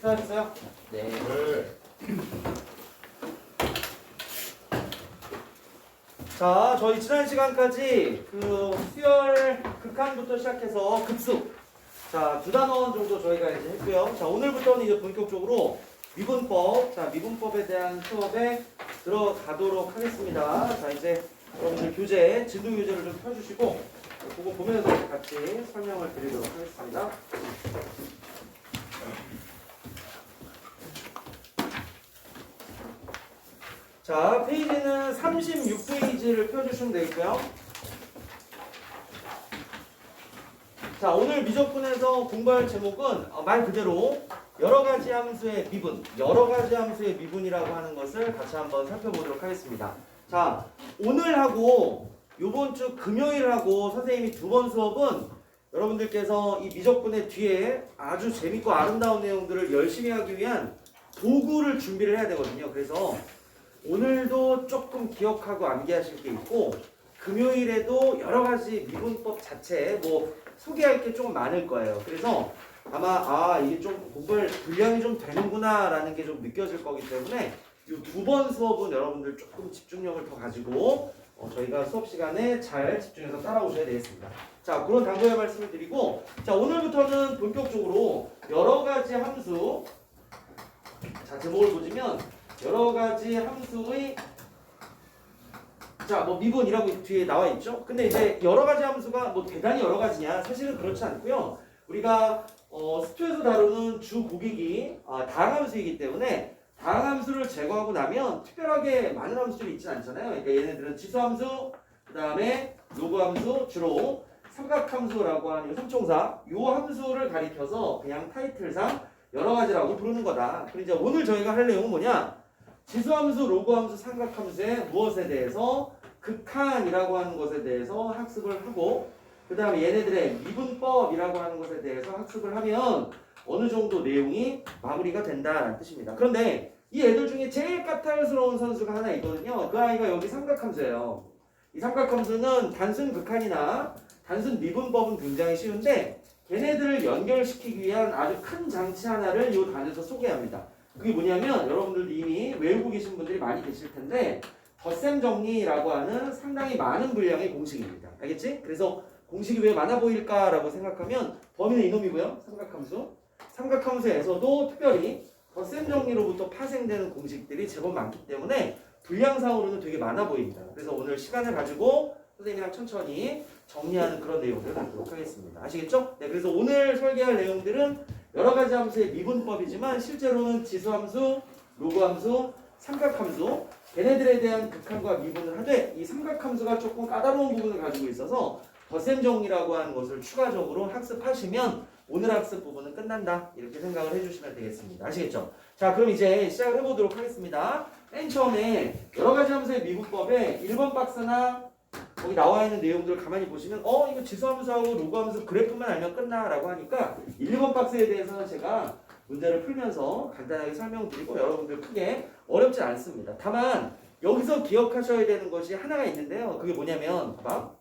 찾아주세요. 네. 자, 저희 지난 시간까지 그 수열 극한부터 시작해서 급수. 자, 두 단원 정도 저희가 이제 했고요. 자, 오늘부터는 이제 본격적으로 미분법. 자, 미분법에 대한 수업에 들어가도록 하겠습니다. 자, 이제 여러분들 교재, 진도 교재를 좀 펴주시고, 그거 보면서 같이 설명을 드리도록 하겠습니다. 자, 페이지는 36페이지를 펴주시면 되겠고요. 자, 오늘 미적분에서 공부할 제목은 말 그대로 여러가지 함수의 미분, 여러가지 함수의 미분이라고 하는 것을 같이 한번 살펴보도록 하겠습니다. 자, 오늘하고 요번 주 금요일하고 선생님이 두 번 수업은 여러분들께서 이 미적분의 뒤에 아주 재밌고 아름다운 내용들을 열심히 하기 위한 도구를 준비를 해야 되거든요. 그래서 오늘도 조금 기억하고 암기하실 게 있고, 금요일에도 여러 가지 미분법 자체 소개할 게 조금 많을 거예요. 그래서 아마 이게 좀 공부할 분량이 좀 되는구나 라는 게 좀 느껴질 거기 때문에 이 두 번 수업은 여러분들 조금 집중력을 더 가지고 저희가 수업 시간에 잘 집중해서 따라오셔야 되겠습니다. 자, 그런 당부의 말씀을 드리고, 자, 오늘부터는 본격적으로 여러 가지 함수, 자, 제목을 보시면 여러 가지 함수의 자, 미분이라고 뒤에 나와 있죠. 근데 이제 여러 가지 함수가 대단히 여러 가지냐? 사실은 그렇지 않고요. 우리가 스투에서 다루는 주 고객이 다항함수이기 때문에 다항함수를 제거하고 나면 특별하게 많은 함수들이 있지 않잖아요. 그러니까 얘네들은 지수함수, 그 다음에 로그함수, 주로 삼각함수라고 하는 삼총사, 이 함수를 가리켜서 그냥 타이틀상 여러 가지라고 부르는 거다. 그리고 이제 오늘 저희가 할 내용은 뭐냐? 지수함수, 로그함수, 삼각함수의 무엇에 대해서 극한이라고 하는 것에 대해서 학습을 하고, 그 다음에 얘네들의 미분법이라고 하는 것에 대해서 학습을 하면 어느 정도 내용이 마무리가 된다는 뜻입니다. 그런데 이 애들 중에 제일 까탈스러운 선수가 하나 있거든요. 그 아이가 여기 삼각함수예요. 이 삼각함수는 단순 극한이나 단순 미분법은 굉장히 쉬운데 걔네들을 연결시키기 위한 아주 큰 장치 하나를 이 단에서 소개합니다. 그게 뭐냐면 여러분들도 이미 외우고 계신 분들이 많이 계실 텐데 덧셈 정리라고 하는 상당히 많은 분량의 공식입니다. 알겠지? 그래서 공식이 왜 많아 보일까라고 생각하면 범위는 이놈이고요. 삼각함수. 삼각함수에서도 특별히 덧셈 정리로부터 파생되는 공식들이 제법 많기 때문에 분량상으로는 되게 많아 보입니다. 그래서 오늘 시간을 가지고 선생님이랑 천천히 정리하는 그런 내용들을 갖도록 하겠습니다. 아시겠죠? 네, 그래서 오늘 설계할 내용들은 여러 가지 함수의 미분법이지만 실제로는 지수함수, 로그함수, 삼각함수, 걔네들에 대한 극한과 미분을 하되 이 삼각함수가 조금 까다로운 부분을 가지고 있어서 덧셈 정리라고 하는 것을 추가적으로 학습하시면 오늘 학습 부분은 끝난다. 이렇게 생각을 해주시면 되겠습니다. 아시겠죠? 자, 그럼 이제 시작을 해보도록 하겠습니다. 맨 처음에 여러 가지 함수의 미분법에 1번 박스나 거기 나와 있는 내용들을 가만히 보시면 이거 지수함수하고 로그함수 그래프만 알면 끝나 라고 하니까 1번 박스에 대해서는 제가 문제를 풀면서 간단하게 설명드리고 여러분들 크게 어렵지 않습니다. 다만 여기서 기억하셔야 되는 것이 하나가 있는데요. 그게 뭐냐면 봐봐.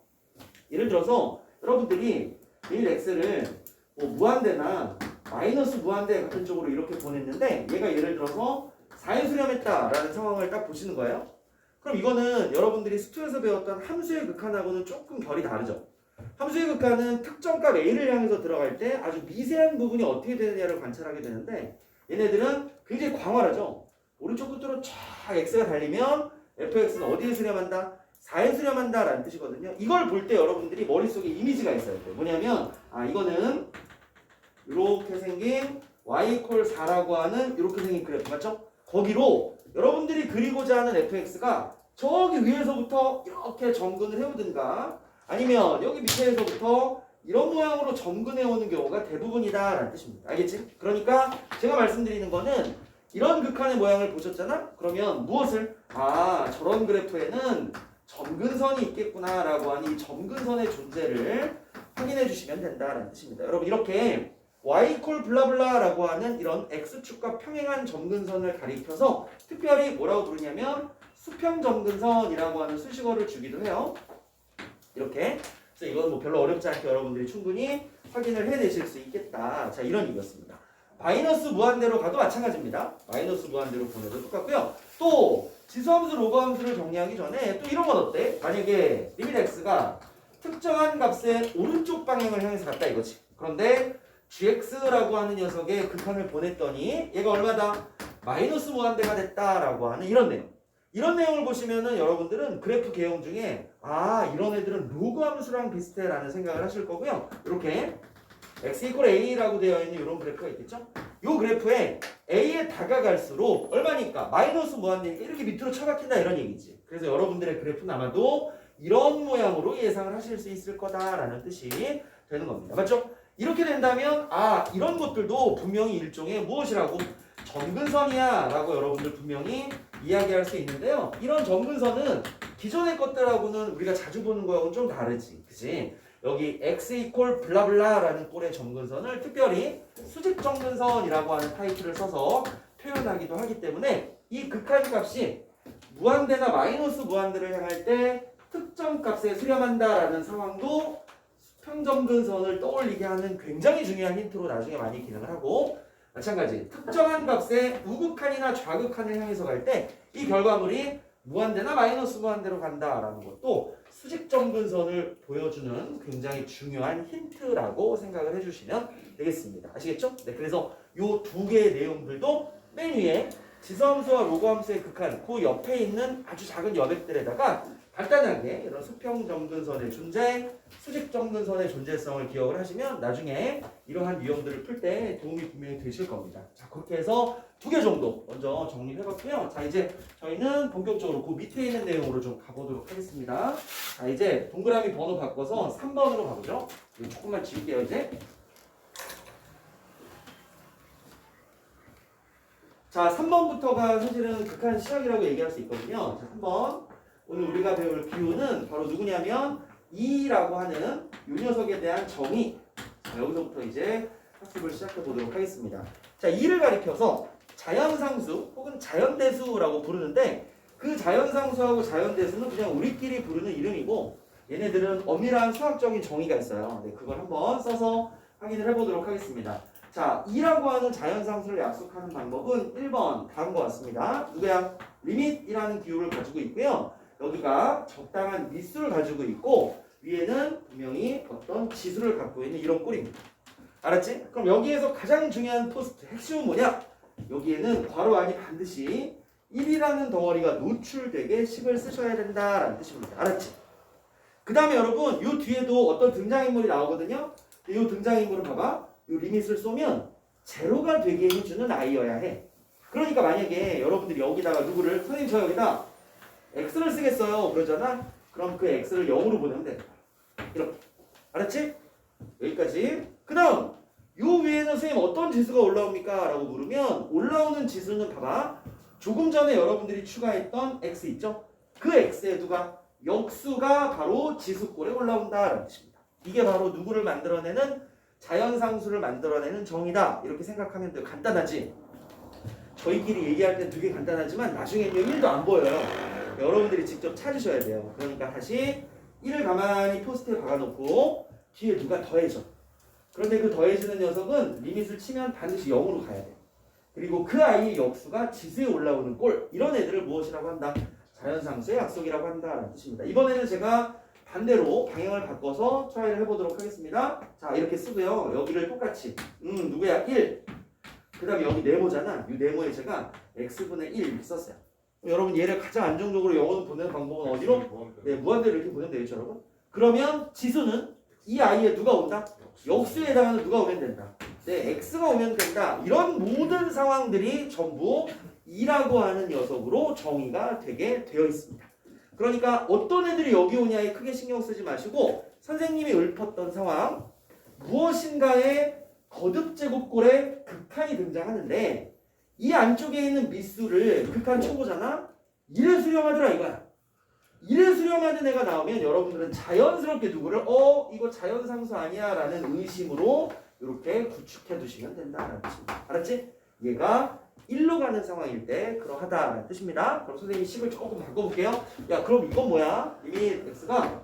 예를 들어서 여러분들이 1x를 무한대나 마이너스 무한대 같은 쪽으로 이렇게 보냈는데 얘가 예를 들어서 4에 수렴했다라는 상황을 딱 보시는 거예요. 그럼 이거는 여러분들이 스투에서 배웠던 함수의 극한하고는 조금 결이 다르죠. 함수의 극한은 특정값 a를 향해서 들어갈 때 아주 미세한 부분이 어떻게 되느냐를 관찰하게 되는데 얘네들은 굉장히 광활하죠. 오른쪽 끝으로 쫙 x가 달리면 fx는 어디에 수렴한다? 4에 수렴한다 라는 뜻이거든요. 이걸 볼 때 여러분들이 머릿속에 이미지가 있어야 돼요. 뭐냐면 이거는 이렇게 생긴 y = 4라고 하는 이렇게 생긴 그래프 맞죠? 거기로 여러분들이 그리고자 하는 fx가 저기 위에서부터 이렇게 점근을 해오든가 아니면 여기 밑에서부터 이런 모양으로 점근해 오는 경우가 대부분이다 라는 뜻입니다. 알겠지? 그러니까 제가 말씀드리는 거는 이런 극한의 모양을 보셨잖아? 그러면 무엇을? 저런 그래프에는 점근선이 있겠구나 라고 하는 이 점근선의 존재를 확인해 주시면 된다라는 뜻입니다. 여러분 이렇게 y = 블라블라 라고 하는 이런 x축과 평행한 점근선을 가리켜서 특별히 뭐라고 부르냐면 수평점근선이라고 하는 수식어를 주기도 해요. 이렇게. 그래서 이건 별로 어렵지 않게 여러분들이 충분히 확인을 해내실 수 있겠다. 자, 이런 얘기였습니다. 마이너스 무한대로 가도 마찬가지입니다. 마이너스 무한대로 보내도 똑같고요. 또 지수함수 로그함수를 정리하기 전에 또 이런 건 어때? 만약에 리미트 x가 특정한 값의 오른쪽 방향을 향해서 갔다 이거지. 그런데 gx라고 하는 녀석의 극한을 보냈더니 얘가 얼마다? 마이너스 무한대가 됐다라고 하는 이런 내용. 이런 내용을 보시면은 여러분들은 그래프 개형 중에 이런 애들은 로그 함수랑 비슷해라는 생각을 하실 거고요. 이렇게 x 이퀄 a라고 되어 있는 이런 그래프가 있겠죠? 이 그래프에 a에 다가갈수록 얼마니까? 마이너스 무한대니까 이렇게 밑으로 처박힌다 이런 얘기지. 그래서 여러분들의 그래프는 아마도 이런 모양으로 예상을 하실 수 있을 거다라는 뜻이 되는 겁니다. 맞죠? 이렇게 된다면 이런 것들도 분명히 일종의 무엇이라고? 점근선이야 라고 여러분들 분명히 이야기할 수 있는데요. 이런 점근선은 기존의 것들하고는 우리가 자주 보는 거하고는 좀 다르지. 그치? 여기 x 이퀄 블라블라라는 꼴의 점근선을 특별히 수직 점근선이라고 하는 타이틀을 써서 표현하기도 하기 때문에 이 극한값이 무한대나 마이너스 무한대를 향할 때 특정 값에 수렴한다라는 상황도 수평점근선을 떠올리게 하는 굉장히 중요한 힌트로 나중에 많이 기능을 하고, 마찬가지 특정한 값의 우극한이나 좌극한을 향해서 갈 때 이 결과물이 무한대나 마이너스 무한대로 간다라는 것도 수직점근선을 보여주는 굉장히 중요한 힌트라고 생각을 해주시면 되겠습니다. 아시겠죠? 네, 그래서 이 두 개의 내용들도 맨 위에 지수함수와 로그함수의 극한 그 옆에 있는 아주 작은 여백들에다가 간단하게 이런 수평점근선의 존재, 수직점근선의 존재성을 기억을 하시면 나중에 이러한 유형들을 풀 때 도움이 분명히 되실 겁니다. 자, 그렇게 해서 두 개 정도 먼저 정리해봤고요. 자, 이제 저희는 본격적으로 그 밑에 있는 내용으로 좀 가보도록 하겠습니다. 자, 이제 동그라미 번호 바꿔서 3번으로 가보죠. 조금만 지울게요, 이제. 자, 3번부터가 사실은 극한 시작이라고 얘기할 수 있거든요. 자, 3번. 오늘 우리가 배울 기호는 바로 누구냐면 2라고 하는 이 녀석에 대한 정의. 자, 여기서부터 이제 학습을 시작해 보도록 하겠습니다. 자, 2를 가리켜서 자연상수 혹은 자연대수라고 부르는데 그 자연상수하고 자연대수는 그냥 우리끼리 부르는 이름이고 얘네들은 엄밀한 수학적인 정의가 있어요. 네, 그걸 한번 써서 확인을 해보도록 하겠습니다. 자, 2라고 하는 자연상수를 약속하는 방법은 1번 다음과 같습니다. 누구야? 리밋이라는 기호를 가지고 있고요. 여기가 적당한 미수를 가지고 있고 위에는 분명히 어떤 지수를 갖고 있는 이런 꼴입니다. 알았지? 그럼 여기에서 가장 중요한 포스트, 핵심은 뭐냐? 여기에는 괄호 안이 반드시 1이라는 덩어리가 노출되게 식을 쓰셔야 된다라는 뜻입니다. 알았지? 그 다음에 여러분 이 뒤에도 어떤 등장인물이 나오거든요. 이 등장인물은 봐봐. 이 리밋을 쏘면 제로가 되게 해주는 아이여야 해. 그러니까 만약에 여러분들이 여기다가 누구를 선생님 저 여기다 x를 쓰겠어요 그러잖아. 그럼 그 x를 0으로 보내면 돼. 이렇게. 알았지? 여기까지. 그 다음 요 위에는 선생님 어떤 지수가 올라옵니까? 라고 물으면 올라오는 지수는 봐봐. 조금 전에 여러분들이 추가했던 x 있죠? 그 x에 누가? 역수가 바로 지수꼴에 올라온다라는 뜻입니다. 이게 바로 누구를 만들어내는 자연상수를 만들어내는 정의다. 이렇게 생각하면 돼요. 간단하지? 저희끼리 얘기할 땐 되게 간단하지만 나중에는 1도 안 보여요. 여러분들이 직접 찾으셔야 돼요. 그러니까 다시 1을 가만히 포스트에 박아놓고 뒤에 누가 더해져. 그런데 그 더해지는 녀석은 리밋을 치면 반드시 0으로 가야 돼. 그리고 그 아이의 역수가 지수에 올라오는 꼴. 이런 애들을 무엇이라고 한다? 자연상수의 약속이라고 한다는 뜻입니다. 이번에는 제가 반대로 방향을 바꿔서 트라이를 해보도록 하겠습니다. 자, 이렇게 쓰고요. 여기를 똑같이 누구야? 1. 그 다음에 여기 네모잖아. 이 네모에 제가 x분의 1 이렇게 썼어요. 여러분 얘를 가장 안정적으로 0으로 보내는 방법은 어디로? 네, 무한대로 이렇게 보내면 되겠죠, 여러분? 그러면 지수는 이 아이에 누가 온다? 역수에 해당하는 누가 오면 된다. 네, x가 오면 된다. 이런 모든 상황들이 전부 2라고 하는 녀석으로 정의가 되게 되어 있습니다. 그러니까 어떤 애들이 여기 오냐에 크게 신경 쓰지 마시고 선생님이 읊었던 상황 무엇인가의 거듭제곱꼴에 극한이 등장하는데 이 안쪽에 있는 미수를 극한 초보잖아? 1에 수렴하더라 이거야. 1에 수렴하는 애가 나오면 여러분들은 자연스럽게 누구를 이거 자연상수 아니야 라는 의심으로 이렇게 구축해 두시면 된다는 뜻입니다. 알았지? 얘가 1로 가는 상황일 때 그러하다라는 뜻입니다. 그럼 선생님이 식을 조금 바꿔볼게요. 야, 그럼 이건 뭐야? 이미 x가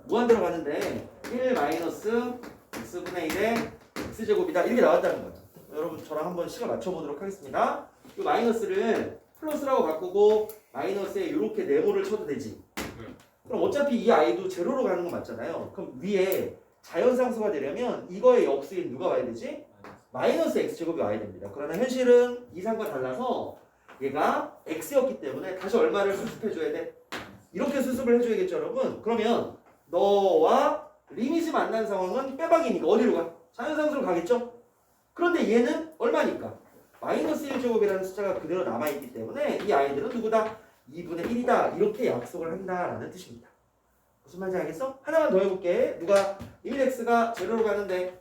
무한대로 가는데 1 마이너스 x분의 1의 x제곱이다 이렇게 나왔다는 거야. 여러분 저랑 한번 시간 맞춰보도록 하겠습니다. 이 마이너스를 플러스라고 바꾸고 마이너스에 이렇게 네모를 쳐도 되지. 그럼 어차피 이 i도 제로로 가는 거 맞잖아요. 그럼 위에 자연상수가 되려면 이거의 역수인 누가 와야 되지? 마이너스 x제곱이 와야 됩니다. 그러나 현실은 이상과 달라서 얘가 x였기 때문에 다시 얼마를 수습해줘야 돼? 이렇게 수습을 해줘야겠죠 여러분? 그러면 너와 리밋이 만난 상황은 빼박이니까 어디로 가? 자연상수로 가겠죠? 그런데 얘는 얼마니까? 마이너스 1제곱이라는 숫자가 그대로 남아있기 때문에 이 아이들은 누구다? 2분의 1이다. 이렇게 약속을 한다라는 뜻입니다. 무슨 말인지 알겠어? 하나만 더 해볼게. 누가 리밋 x가 제로로 가는데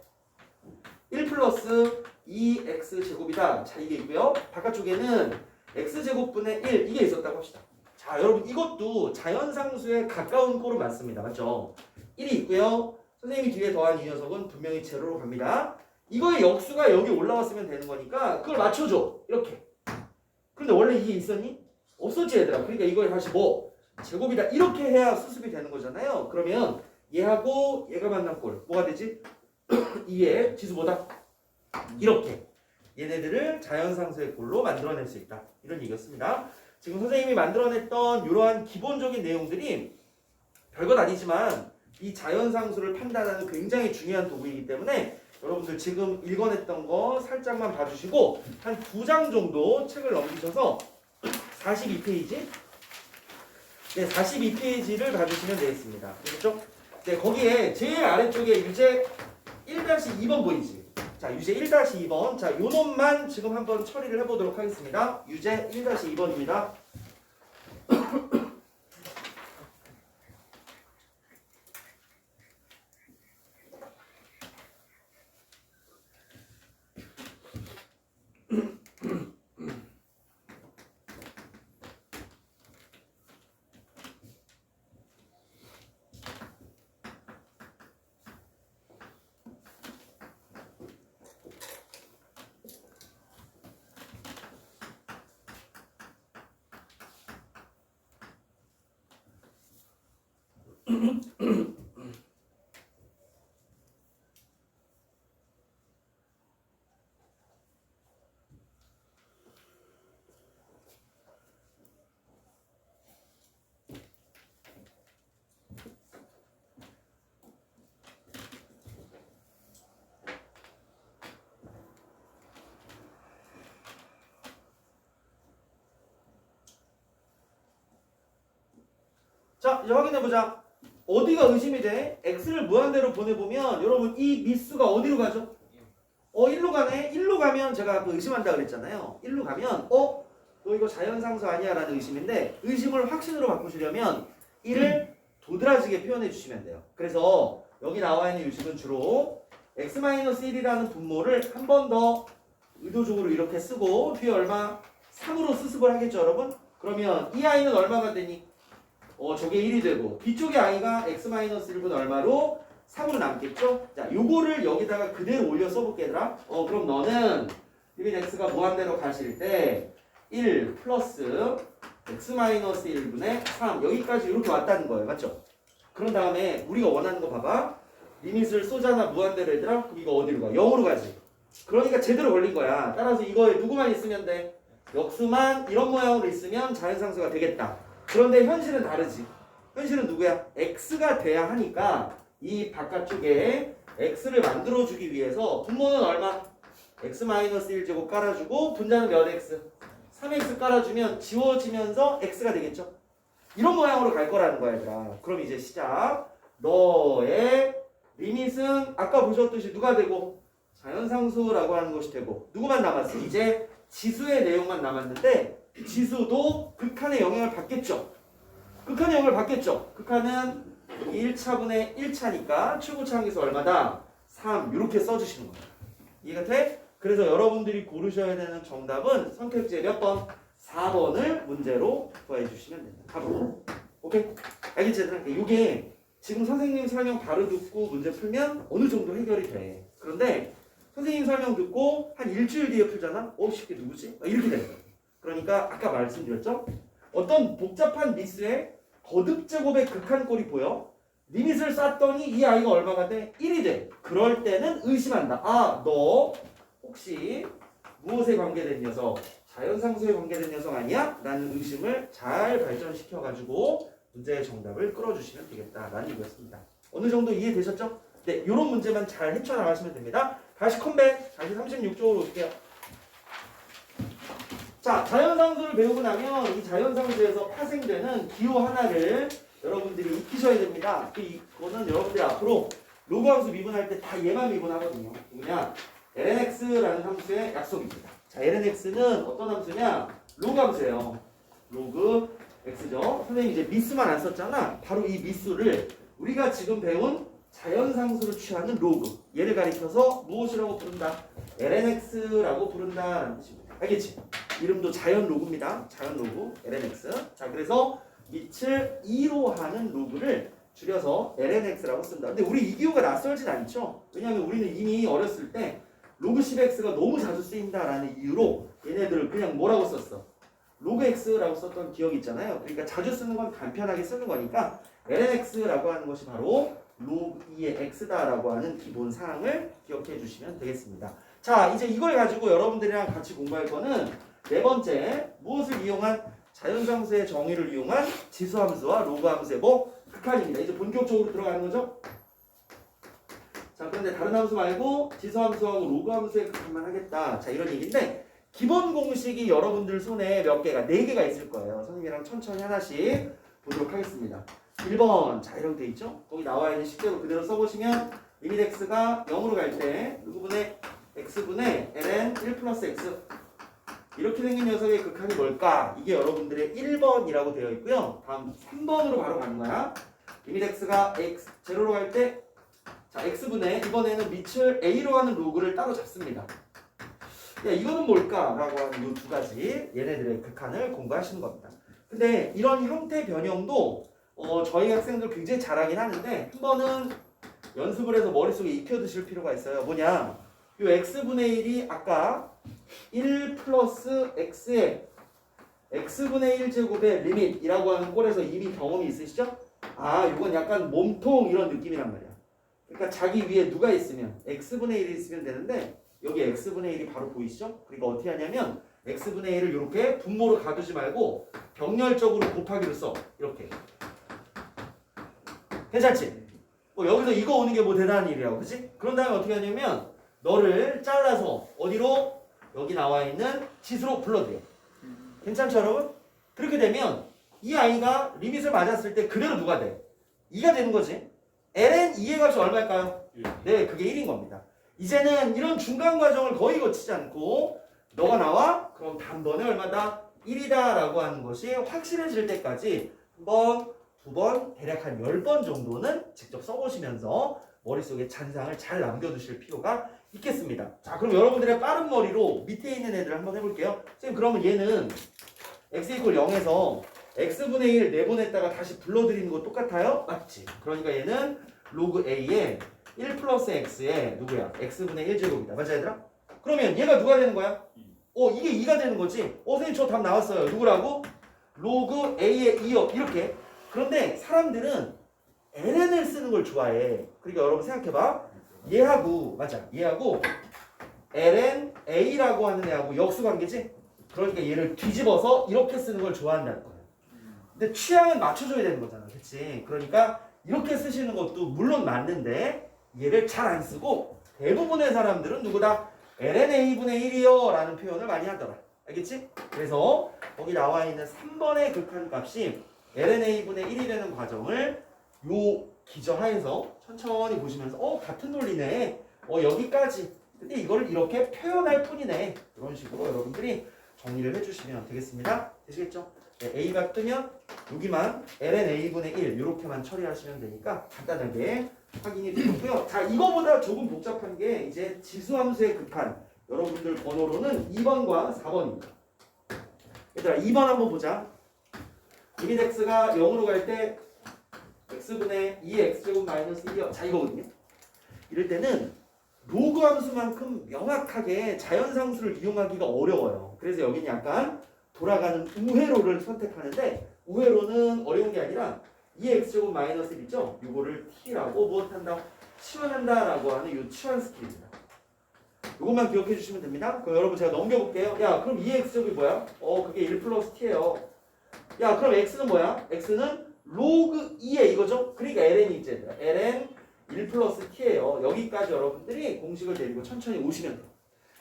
1 플러스 2x제곱이다. 자 이게 있고요. 바깥쪽에는 x제곱분의 1 이게 있었다고 합시다. 자 여러분 이것도 자연상수에 가까운 꼴은 맞습니다. 맞죠? 1이 있고요. 선생님이 뒤에 더한 이 녀석은 분명히 제로로 갑니다. 이거의 역수가 여기 올라왔으면 되는 거니까 그걸 맞춰줘. 이렇게. 그런데 원래 이게 있었니? 없었지 얘들아. 그러니까 이걸 다시 뭐 제곱이다. 이렇게 해야 수습이 되는 거잖아요. 그러면 얘하고 얘가 만난 꼴 뭐가 되지? 2의 지수 뭐다? 이렇게. 얘네들을 자연상수의 꼴로 만들어낼 수 있다. 이런 얘기였습니다. 지금 선생님이 만들어냈던 이러한 기본적인 내용들이 별것 아니지만 이 자연상수를 판단하는 굉장히 중요한 도구이기 때문에 여러분들 지금 읽어냈던 거 살짝만 봐주시고 한 2장 정도 책을 넘기셔서 42페이지 네, 42페이지를 봐주시면 되겠습니다. 그렇죠? 네, 거기에 제일 아래쪽에 유제 1-2번 보이지? 자, 유제 1-2번. 자, 요 놈만 지금 한번 처리를 해보도록 하겠습니다. 유제 1-2번입니다. 자, 이제 확인해보자. 어디가 의심이 돼? x를 무한대로 보내보면 여러분 이 밑수가 어디로 가죠? 1로 가네? 1로 가면 제가 그 의심한다 그랬잖아요. 1로 가면 너 이거 자연상수 아니야? 라는 의심인데 의심을 확신으로 바꾸시려면 1을 도드라지게 표현해 주시면 돼요. 그래서 여기 나와 있는 유식은 주로 x-1이라는 분모를 한 번 더 의도적으로 이렇게 쓰고 뒤에 얼마? 3으로 수습을 하겠죠 여러분? 그러면 이 아이는 얼마가 되니? 저게 1이 되고 뒤쪽의 i가 x-1분 얼마로 3으로 남겠죠? 자, 요거를 여기다가 그대로 올려 써볼게 얘들아. 그럼 너는 리밋 x가 무한대로 가실 때 1 플러스 x-1분의 3 여기까지 이렇게 왔다는 거예요. 맞죠? 그런 다음에 우리가 원하는 거 봐봐. 리밋을 쏘잖아 무한대로 얘들아. 그럼 이거 어디로 가? 0으로 가지. 그러니까 제대로 걸린 거야. 따라서 이거에 누구만 있으면 돼? 역수만 이런 모양으로 있으면 자연상수가 되겠다. 그런데 현실은 다르지. 현실은 누구야? x가 돼야 하니까 이 바깥쪽에 x를 만들어주기 위해서 분모는 얼마? x-1제곱 깔아주고 분자는 몇 x? 3x 깔아주면 지워지면서 x가 되겠죠? 이런 모양으로 갈 거라는 거야 얘들아. 그럼 이제 시작. 너의 리밋은 아까 보셨듯이 누가 되고? 자연상수라고 하는 것이 되고 누구만 남았어? 이제 지수의 내용만 남았는데 지수도 극한의 영향을 받겠죠. 극한의 영향을 받겠죠. 극한은 1차분의 1차니까 최고차항계수 얼마다? 3 이렇게 써주시는 거예요. 이해가 돼? 그래서 여러분들이 고르셔야 되는 정답은 선택지의 몇 번? 4번을 문제로 구해주시면 됩니다. 4번. 오케이? 알겠지? 이게 지금 선생님 설명 바로 듣고 문제 풀면 어느 정도 해결이 돼. 그런데 선생님 설명 듣고 한 일주일 뒤에 풀잖아? 쉽게 누구지? 이렇게 되는 거야. 그러니까 아까 말씀드렸죠? 어떤 복잡한 미스에 거듭제곱의 극한꼴이 보여? 리밋을 쌌더니 이 아이가 얼마가 돼? 1이 돼. 그럴 때는 의심한다. 너 혹시 무엇에 관계된 녀석? 자연상수에 관계된 녀석 아니야? 라는 의심을 잘 발전시켜가지고 문제의 정답을 끌어주시면 되겠다라는 얘기였습니다. 어느 정도 이해되셨죠? 네, 이런 문제만 잘 헤쳐나가시면 됩니다. 다시 컴백, 다시 36쪽으로 올게요. 자, 자연상수를 배우고 나면 이 자연상수에서 파생되는 기호 하나를 여러분들이 익히셔야 됩니다. 이거는 여러분들이 앞으로 로그 함수 미분할 때 다 얘만 미분하거든요. 뭐냐? lnx라는 함수의 약속입니다. 자, lnx는 어떤 함수냐? 로그 함수예요. 로그 x죠. 선생님 이제 미수만 안 썼잖아. 바로 이 미수를 우리가 지금 배운 자연상수를 취하는 로그, 얘를 가리켜서 무엇이라고 부른다? lnx라고 부른다라는 뜻입니다. 알겠지? 이름도 자연 로그입니다. 자연 로그 lnx. 자, 그래서 밑을 2로 하는 로그를 줄여서 lnx라고 쓴다. 근데 우리 이 기호가 낯설진 않죠? 왜냐하면 우리는 이미 어렸을 때 로그 10x가 너무 자주 쓰인다라는 이유로 얘네들을 그냥 뭐라고 썼어? 로그 x라고 썼던 기억이 있잖아요. 그러니까 자주 쓰는 건 간편하게 쓰는 거니까 lnx라고 하는 것이 바로 로그 2의 x다라고 하는 기본 사항을 기억해 주시면 되겠습니다. 자, 이제 이걸 가지고 여러분들이랑 같이 공부할 거는 네 번째, 무엇을 이용한 자연상수의 정의를 이용한 지수함수와 로그함수의 극한입니다. 이제 본격적으로 들어가는 거죠? 자, 그런데 다른 함수 말고 지수함수하고 로그함수의 극한만 하겠다. 자, 이런 얘기인데 기본 공식이 여러분들 손에 몇 개가, 4개가 있을 거예요. 선생님이랑 천천히 하나씩 보도록 하겠습니다. 1번, 자, 이렇게 돼 있죠? 거기 나와 있는 식대로 그대로 써보시면 리밋 x가 0으로 갈 때 누구분의 x분의 ln 1 플러스 x 이렇게 생긴 녀석의 극한이 뭘까? 이게 여러분들의 1번이라고 되어 있고요. 다음 3번으로 바로 가는 거야. 리밋 x가 x 제로로 갈 때 자, x분의 이번에는 밑을 a로 하는 로그를 따로 잡습니다. 야, 이거는 뭘까? 라고 하는 이 두 가지 얘네들의 극한을 공부하시는 겁니다. 근데 이런 형태 변형도 저희 학생들 굉장히 잘하긴 하는데 한 번은 연습을 해서 머릿속에 익혀두실 필요가 있어요. 뭐냐? 이 x분의 1이 아까 1 플러스 x의 x분의 1제곱의 리밋이라고 하는 꼴에서 이미 경험이 있으시죠? 아, 이건 약간 몸통 이런 느낌이란 말이야. 그러니까 자기 위에 누가 있으면 x분의 1이 있으면 되는데 여기 x분의 1이 바로 보이시죠? 그러니까 어떻게 하냐면 x분의 1을 이렇게 분모로 가두지 말고 병렬적으로 곱하기로 써. 이렇게. 괜찮지? 여기서 이거 오는 게 뭐 대단한 일이라고, 그치? 그런 다음에 어떻게 하냐면 너를 잘라서 어디로? 여기 나와 있는 지수로 불러대요. 괜찮죠, 여러분? 그렇게 되면 이 아이가 리밋을 맞았을 때 그대로 누가 돼? 2가 되는 거지. ln 2의 값이 얼마일까요? 네, 그게 1인 겁니다. 이제는 이런 중간 과정을 거의 거치지 않고 너가 나와? 그럼 단번에 얼마다? 1이다 라고 하는 것이 확실해질 때까지 한 번, 두 번, 대략 한 10번 정도는 직접 써보시면서 머릿속에 잔상을 잘 남겨두실 필요가 있겠습니다. 자, 그럼 여러분들의 빠른 머리로 밑에 있는 애들 한번 해볼게요. 선생님, 그러면 얘는 x 이퀄 0에서 x분의 1 내보냈다가 다시 불러들이는 거 똑같아요? 맞지? 그러니까 얘는 로그 a에 1 플러스 x에 누구야? x분의 1제곱이다. 맞아, 얘들아? 그러면 얘가 누가 되는 거야? 이게 2가 되는 거지? 선생님, 저 답 나왔어요. 누구라고? 로그 a의 2요. 이렇게. 그런데 사람들은 ln을 쓰는 걸 좋아해. 그러니까 여러분 생각해봐. 얘하고, 맞아. 얘하고 ln a라고 하는 애하고 역수관계지? 그러니까 얘를 뒤집어서 이렇게 쓰는 걸 좋아한다는 거예요. 근데 취향은 맞춰줘야 되는 거잖아. 그치? 그러니까 이렇게 쓰시는 것도 물론 맞는데 얘를 잘 안 쓰고 대부분의 사람들은 누구다? ln a분의 1이요 라는 표현을 많이 하더라. 알겠지? 그래서 거기 나와 있는 3번의 극한값이 ln a분의 1이 되는 과정을 요 기저하에서 천천히 보시면서 같은 논리네. 여기까지. 근데 이걸 이렇게 표현할 뿐이네. 이런 식으로 여러분들이 정리를 해주시면 되겠습니다. 되시겠죠? 네, a가 뜨면 여기만 ln a분의 1 이렇게만 처리하시면 되니까 간단하게 확인이 되겠고요. 자, 이거보다 조금 복잡한 게 이제 지수함수의 극한. 여러분들 번호로는 2번과 4번입니다. 얘들아, 2번 한번 보자. 리밋 x가 0으로 갈 때 x분의 2x제곱 마이너스 1이요. 자, 이거거든요. 이럴 때는 로그 함수만큼 명확하게 자연상수를 이용하기가 어려워요. 그래서 여기는 약간 돌아가는 우회로를 선택하는데 우회로는 어려운 게 아니라 2x제곱 마이너스 1 있죠? 이거를 t라고 무엇한다? 치환한다 라고 하는 이 치환 스킬입니다. 이것만 기억해 주시면 됩니다. 그럼 여러분 제가 넘겨볼게요. 야, 그럼 2x제곱이 뭐야? 그게 1 플러스 t예요. 야, 그럼 x는 뭐야? x는 로그 2에 이거죠? 그러니까 ln이 있지. ln 1 플러스 t예요. 여기까지 여러분들이 공식을 데리고 천천히 오시면 돼요.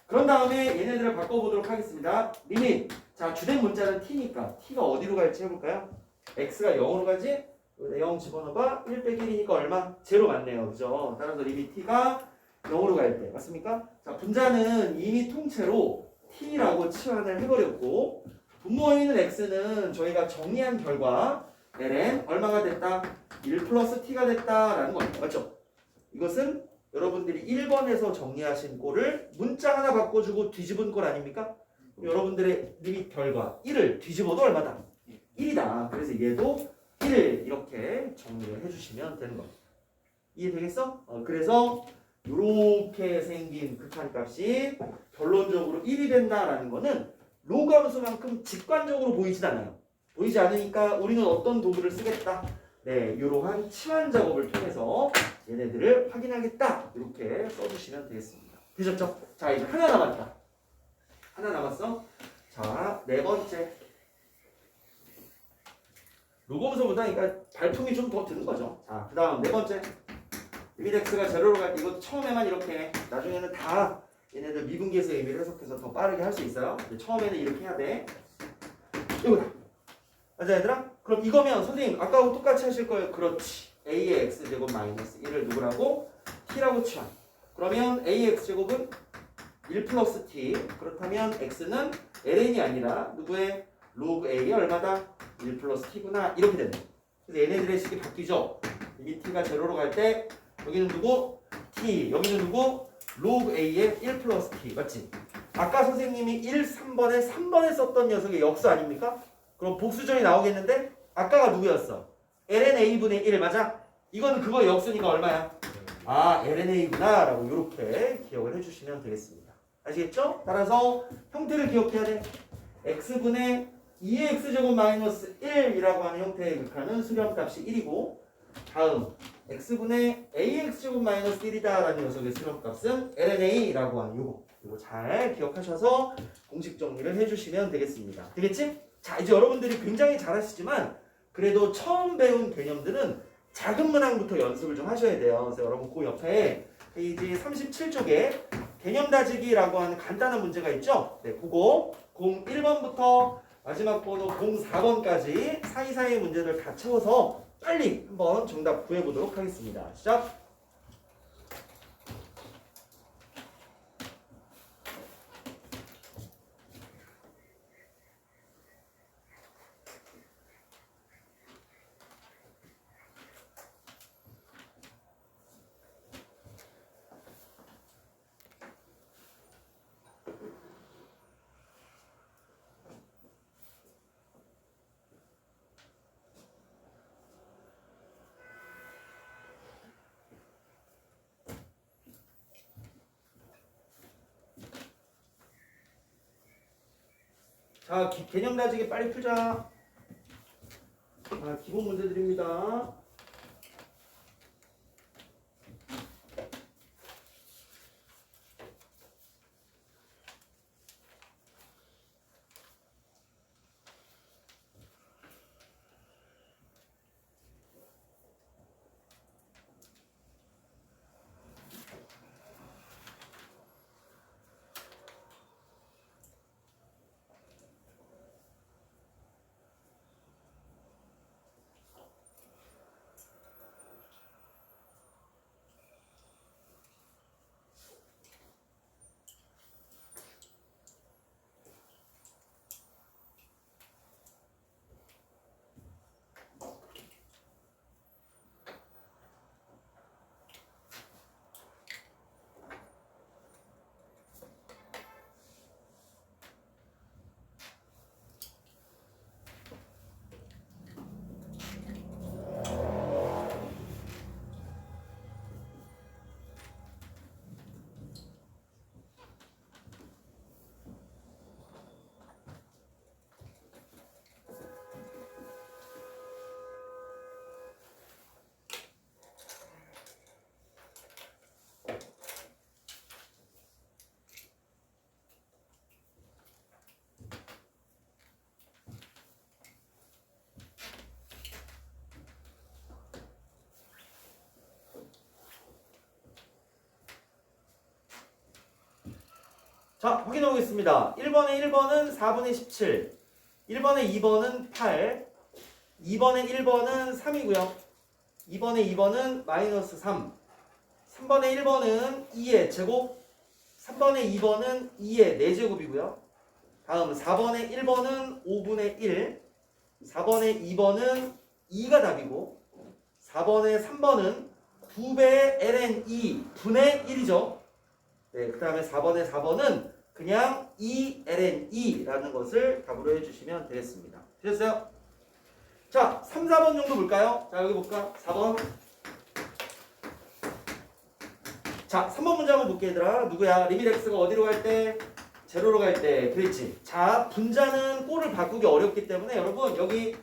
그런 다음에 얘네들을 바꿔보도록 하겠습니다. 리밋. 자, 주된 문자는 t니까 t가 어디로 갈지 해볼까요? x가 0으로 가지? 0 집어넣어봐. 1 빼기 1이니까 얼마? 0 맞네요. 그죠? 따라서 리밋 t가 0으로 갈 때. 맞습니까? 자, 분자는 이미 통째로 t라고 치환을 해버렸고 분모에 있는 x는 저희가 정리한 결과 ln 얼마가 됐다? 1 플러스 t가 됐다라는 겁니다. 맞죠? 이것은 여러분들이 1번에서 정리하신 꼴을 문자 하나 바꿔주고 뒤집은 꼴 아닙니까? 여러분들의 리밋 결과 1을 뒤집어도 얼마다? 1이다. 그래서 얘도 1 이렇게 정리를 해주시면 되는 겁니다. 이해되겠어? 그래서 이렇게 생긴 극한값이 결론적으로 1이 된다라는 거는 로그 함수만큼 직관적으로 보이진 않아요. 보이지 않으니까 우리는 어떤 도구를 쓰겠다? 네, 이러한 치환 작업을 통해서 얘네들을 확인하겠다. 이렇게 써주시면 되겠습니다. 되셨죠? 자, 이제 하나 남았다. 하나 남았어. 자, 네 번째. 로그함수보다 그러니까 발품이 좀 더 드는 거죠. 자, 그 다음 네 번째. 리밋 x가 제로로 갈 때 이것도 처음에만 이렇게 나중에는 다 얘네들 미분계수 의미를 해석해서 더 빠르게 할 수 있어요. 근데 처음에는 이렇게 해야 돼. 이거다. 맞아 얘들아? 그럼 이거면 선생님 아까하고 똑같이 하실 거예요. 그렇지. a의 x제곱 마이너스 1을 누구라고? t라고 치환. 그러면 a의 x제곱은 1 플러스 t. 그렇다면 x는 ln이 아니라 누구의 로그 a의 얼마다? 1 플러스 t구나. 이렇게 된다. 그래서 얘네들의 식이 바뀌죠. 이 t가 제로로 갈 때 여기는 누구? t. 여기는 누구? 로그 a의 1 플러스 t. 맞지? 아까 선생님이 1, 3번에 썼던 녀석의 역수 아닙니까? 그럼 복수절이 나오겠는데? 아까가 누구였어? ln a분의 1 맞아? 이거는 그거 역수니까 얼마야? 아, ln a구나 라고 이렇게 기억을 해주시면 되겠습니다. 아시겠죠? 따라서 형태를 기억해야 돼. x분의 2x제곱 마이너스 1이라고 하는 형태의 극한은 수렴값이 1이고 다음 x분의 ax제곱 마이너스 1이다 라는 녀석의 수렴값은 ln a라고 하는 요거 잘 기억하셔서 공식 정리를 해주시면 되겠습니다. 되겠지? 자, 이제 여러분들이 굉장히 잘하시지만 그래도 처음 배운 개념들은 작은 문항부터 연습을 좀 하셔야 돼요. 그래서 여러분 그 옆에 페이지 37쪽에 개념 다지기라고 하는 간단한 문제가 있죠. 네, 그거 01번부터 마지막 번호 04번까지 사이사이 문제를 다 채워서 빨리 한번 정답 구해보도록 하겠습니다. 시작! 자, 개념 다지기 빨리 풀자. 자, 기본 문제들입니다. 자, 확인해 보겠습니다. 1번에 1번은 4분의 17, 1번에 2번은 8, 2번에 1번은 3이고요. 2번에 2번은 마이너스 3, 3번에 1번은 2의 제곱, 3번에 2번은 2의 4제곱이고요. 다음 4번에 1번은 5분의 1, 4번에 2번은 2가 답이고, 4번에 3번은 2배의 ln 2 분의 1이죠. 네, 그 다음에 4번에 4번은 그냥 2 ln 2라는 것을 답으로 해주시면 되겠습니다. 되셨어요? 자, 3, 4번 정도 볼까요? 자, 여기 볼까? 4번. 자, 3번 문제 한번 볼게 얘들아. 누구야? 리밋 x가 어디로 갈 때? 제로로 갈 때. 그랬지? 자, 분자는 꼴을 바꾸기 어렵기 때문에 여러분 여기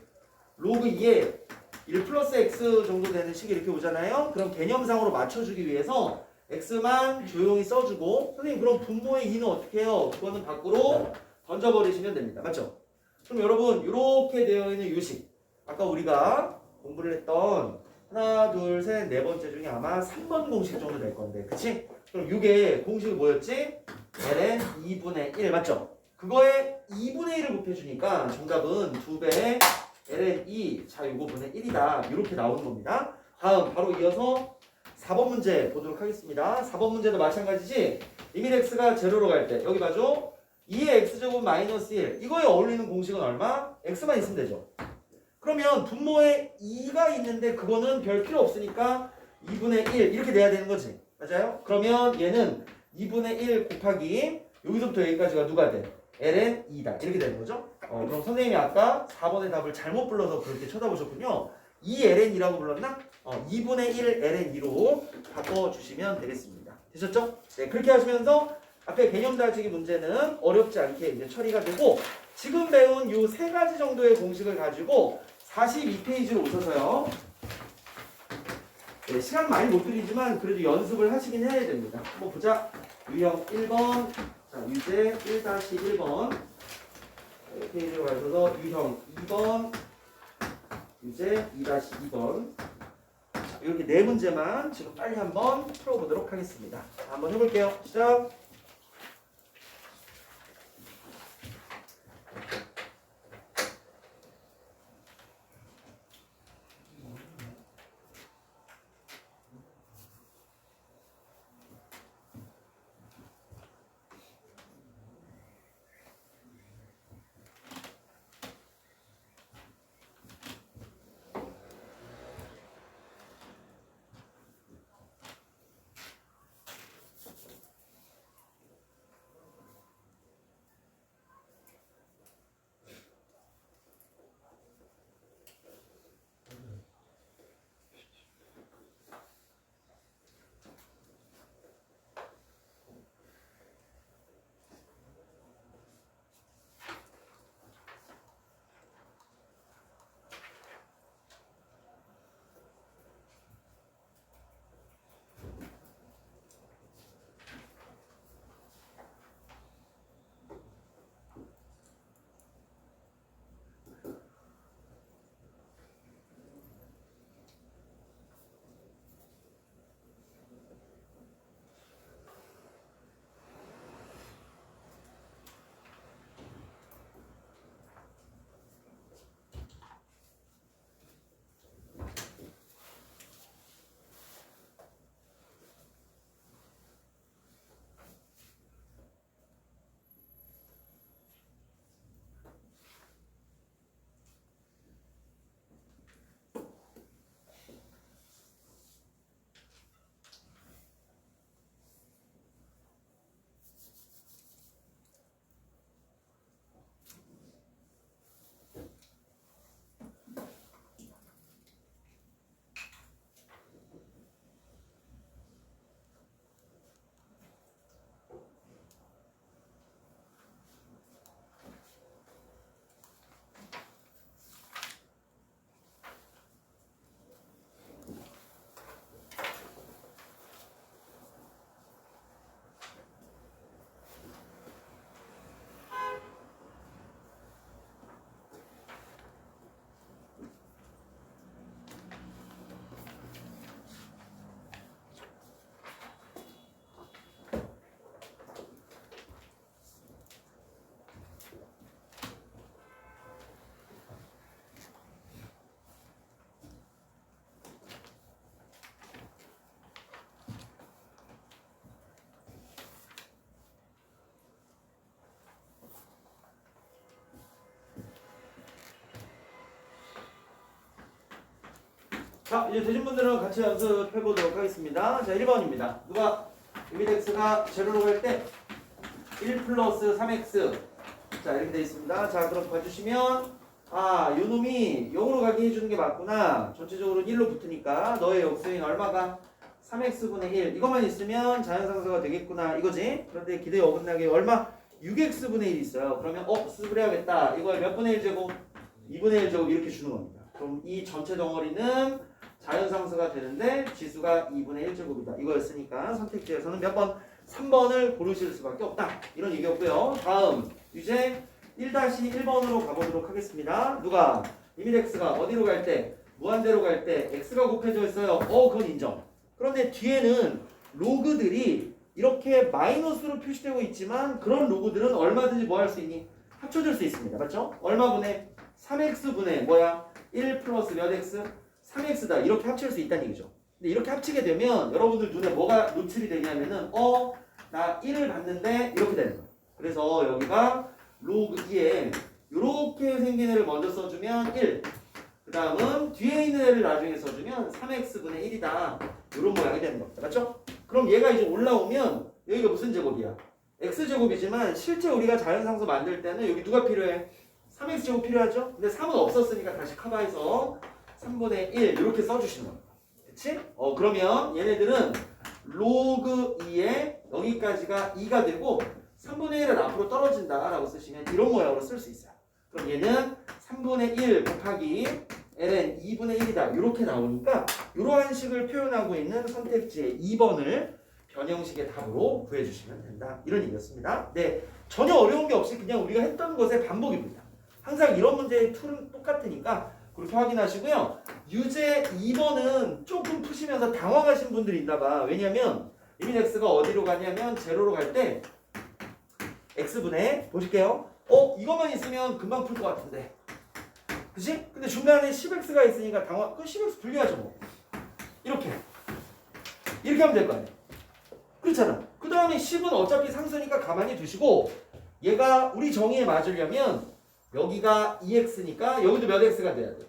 로그 2에 1 플러스 x 정도 되는 식이 이렇게 오잖아요. 그럼 개념상으로 맞춰주기 위해서 x만 조용히 써주고, 선생님 그럼 분모의 2는 어떻게 해요? 그거는 밖으로 던져버리시면 됩니다. 맞죠? 그럼 여러분 이렇게 되어 있는 요식, 아까 우리가 공부를 했던 하나, 둘, 셋, 네 번째 중에 아마 3번 공식 정도 될 건데, 그치? 그럼 이게 공식이 뭐였지? ln 2분의 1 맞죠? 그거에 2분의 1을 곱해주니까 정답은 2배의 ln 2, 자 요거 분의 1이다 이렇게 나오는 겁니다. 다음 바로 이어서 4번 문제 보도록 하겠습니다. 4번 문제도 마찬가지지? 리밋 x가 제로로 갈 때 여기 봐줘. 2의 x제곱 마이너스 1, 이거에 어울리는 공식은 얼마? x만 있으면 되죠. 그러면 분모에 2가 있는데 그거는 별 필요 없으니까 2분의 1 이렇게 돼야 되는 거지. 맞아요? 그러면 얘는 2분의 1 곱하기 여기서부터 여기까지가 누가 돼? ln 2다. 이렇게 되는 거죠. 그럼 선생님이 아까 4번의 답을 잘못 불러서 그렇게 쳐다보셨군요. 2ln이라고 불렀나? 2분의 1 ln 2로 바꿔주시면 되겠습니다. 되셨죠? 네, 그렇게 하시면서 앞에 개념 다지기 문제는 어렵지 않게 이제 처리가 되고, 지금 배운 요 세 가지 정도의 공식을 가지고 42페이지로 오셔서요. 네, 시간 많이 못 드리지만 그래도 연습을 하시긴 해야 됩니다. 한번 보자. 유형 1번, 자, 유제 1-1번. 페이지로 가셔서 유형 2번, 유제 2-2번. 이렇게 네 문제만 지금 빨리 한번 풀어보도록 하겠습니다. 자, 한번 해볼게요. 시작. 자, 이제 되신 분들은 같이 연습해 보도록 하겠습니다. 자, 1번입니다. 누가 리미트 x가 제로로 갈 때 1 플러스 3x. 자, 이렇게 되어 있습니다. 자, 그럼 봐주시면 요 놈이 0으로 가게 해주는 게 맞구나. 전체적으로 1로 붙으니까 너의 역수인 얼마가 3x분의 1. 이것만 있으면 자연상수가 되겠구나. 이거지? 그런데 기대에 어긋나게 얼마? 6x분의 1이 있어요. 그러면 수습을 해야겠다. 이걸 몇 분의 1제곱? 2분의 1제곱 이렇게 주는 겁니다. 그럼 이 전체 덩어리는 자연상수가 되는데 지수가 2분의 1제곱이다. 이거였으니까 선택지에서는 몇 번? 3번을 고르실 수밖에 없다. 이런 얘기였고요. 다음 유제 1-1번으로 가보도록 하겠습니다. 누가 리미트 x가 어디로 갈 때? 무한대로 갈 때 x가 곱해져 있어요. 그건 인정. 그런데 뒤에는 로그들이 이렇게 마이너스로 표시되고 있지만 그런 로그들은 얼마든지 뭐 할 수 있니? 합쳐질 수 있습니다. 맞죠? 얼마분의? 3x분의 뭐야? 1 플러스 몇 x? 3x다. 이렇게 합칠 수 있다는 얘기죠. 근데 이렇게 합치게 되면 여러분들 눈에 뭐가 노출이 되냐면은 나 1을 봤는데 이렇게 되는 거예요. 그래서 여기가 로그 2에 이렇게 생긴 애를 먼저 써주면 1. 그 다음은 뒤에 있는 애를 나중에 써주면 3x분의 1이다. 이런 모양이 되는 겁니다. 맞죠? 그럼 얘가 이제 올라오면 여기가 무슨 제곱이야? x제곱이지만 실제 우리가 자연상수 만들 때는 여기 누가 필요해? 3x제곱 필요하죠? 근데 3은 없었으니까 다시 커버해서 3분의 1 이렇게 써주시는 겁니다. 그치? 그러면 얘네들은 로그 2에 여기까지가 2가 되고 3분의 1은 앞으로 떨어진다 라고 쓰시면 이런 모양으로 쓸 수 있어요. 그럼 얘는 3분의 1 곱하기 ln 2분의 1이다 이렇게 나오니까 이러한 식을 표현하고 있는 선택지의 2번을 변형식의 답으로 구해주시면 된다. 이런 얘기였습니다. 네, 전혀 어려운 게 없이 그냥 우리가 했던 것의 반복입니다. 항상 이런 문제의 툴은 똑같으니까 그렇게 확인하시고요. 유제 2번은 조금 푸시면서 당황하신 분들이 있나봐. 왜냐면 리미트 x가 어디로 가냐면 제로로 갈 때 x분의 보실게요. 이것만 있으면 금방 풀 것 같은데. 그치? 근데 중간에 10x가 있으니까 그 10x 분리하죠 뭐. 이렇게 하면 될 거 아니야. 그렇잖아. 그 다음에 10은 어차피 상수니까 가만히 두시고 얘가 우리 정의에 맞으려면 여기가 2x니까 여기도 몇 x가 돼야 돼?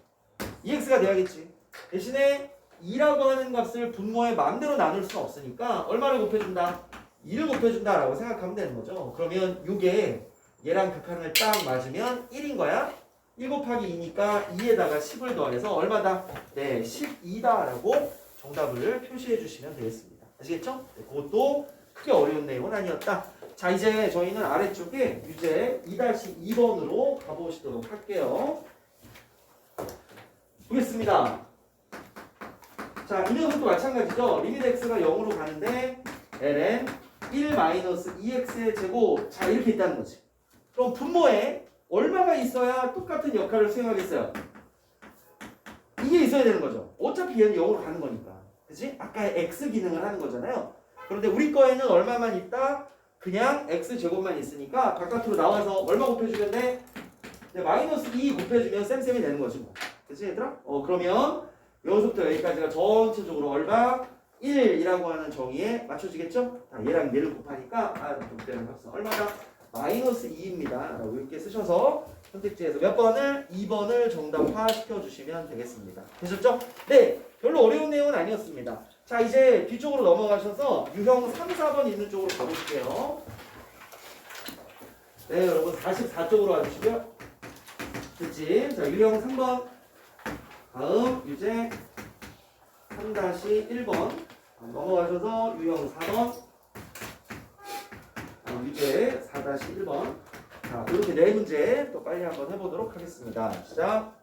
2x가 돼야겠지. 대신에 2라고 하는 값을 분모에 마음대로 나눌 수는 없으니까 얼마를 곱해준다? 2를 곱해준다 라고 생각하면 되는 거죠. 그러면 이게 얘랑 극한을 딱 맞으면 1인 거야. 1 곱하기 2니까 2에다가 10을 더해서 얼마다? 네, 12다 라고 정답을 표시해 주시면 되겠습니다. 아시겠죠? 네, 그것도 크게 어려운 내용은 아니었다. 자, 이제 저희는 아래쪽에 유제 2-2번으로 가보시도록 할게요. 보겠습니다. 자, 이 녀석도 마찬가지죠. 리미트 x가 0으로 가는데 ln 1-2x의 제곱. 자, 이렇게 있다는 거지. 그럼 분모에 얼마가 있어야 똑같은 역할을 수행하겠어요? 이게 있어야 되는 거죠. 어차피 얘는 0으로 가는 거니까. 그치? 아까 x 기능을 하는 거잖아요. 그런데 우리 거에는 얼마만 있다? 그냥 x제곱만 있으니까 바깥으로 나와서 얼마 곱해주면 돼? 네, -2 곱해주면 쌤쌤이 되는 거지 뭐. 그치 얘들아? 그러면 여기서부터 여기까지가 전체적으로 얼마? 1이라고 하는 정의에 맞춰지겠죠? 얘랑 얘를 곱하니까 얼마다? -2입니다. 라고 이렇게 쓰셔서 선택지에서 몇 번을? 2번을 정답화 시켜주시면 되겠습니다. 되셨죠? 네, 별로 어려운 내용은 아니었습니다. 자, 이제 뒤쪽으로 넘어가셔서 유형 3, 4번 있는 쪽으로 가보실게요. 네, 여러분 44쪽으로 와주시고요. 됐지? 자, 유형 3번. 다음 유제 3-1번 넘어가셔서 유형 4번. 유제 4-1번. 자, 이렇게 네 문제 또 빨리 한번 해보도록 하겠습니다. 시작.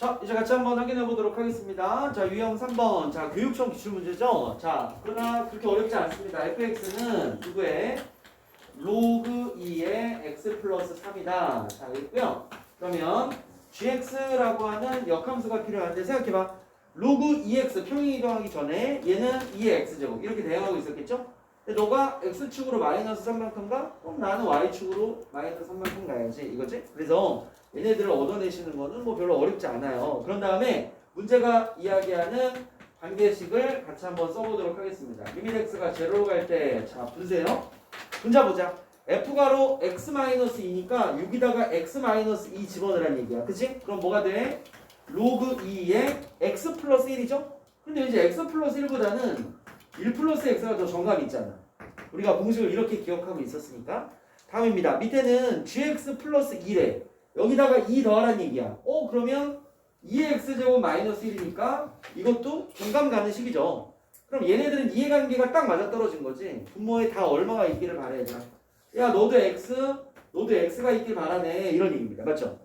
자, 이제 같이 한번 확인해 보도록 하겠습니다. 자, 유형 3번. 자, 교육청 기출문제죠. 자, 그러나 그렇게 어렵지 않습니다. fx는 누구의 로그 2의 x 플러스 3이다. 자, 있고요. 그러면 gx라고 하는 역함수가 필요한데 생각해봐. 로그 2x 평행 이동하기 전에 얘는 2의 x제곱 이렇게 대응하고 있었겠죠? 근데 너가 x축으로 마이너스 3만큼 가? 그럼 나는 y축으로 마이너스 3만큼 가야지 이거지? 그래서 얘네들을 얻어내시는 거는 뭐 별로 어렵지 않아요. 그런 다음에 문제가 이야기하는 관계식을 같이 한번 써보도록 하겠습니다. 리밋 x가 제로로 갈 때 자 분세요. 분자 보자. f가로 x-2니까 6에다가 x-2 집어넣으라는 얘기야. 그치? 그럼 뭐가 돼? 로그 2의 x 플러스 1이죠? 근데 이제 x 플러스 1보다는 1 플러스 x가 더 정감이 있잖아. 우리가 공식을 이렇게 기억하고 있었으니까. 다음입니다. 밑에는 gx 플러스 2래. 여기다가 2 더하라는 얘기야. 그러면 2x제곱 마이너스 1이니까 이것도 정감 가는 식이죠. 그럼 얘네들은 이해관계가 딱 맞아떨어진 거지. 분모에 다 얼마가 있기를 바래 얘들아. 야 너도 x가 있길 바라네 이런 얘기입니다. 맞죠?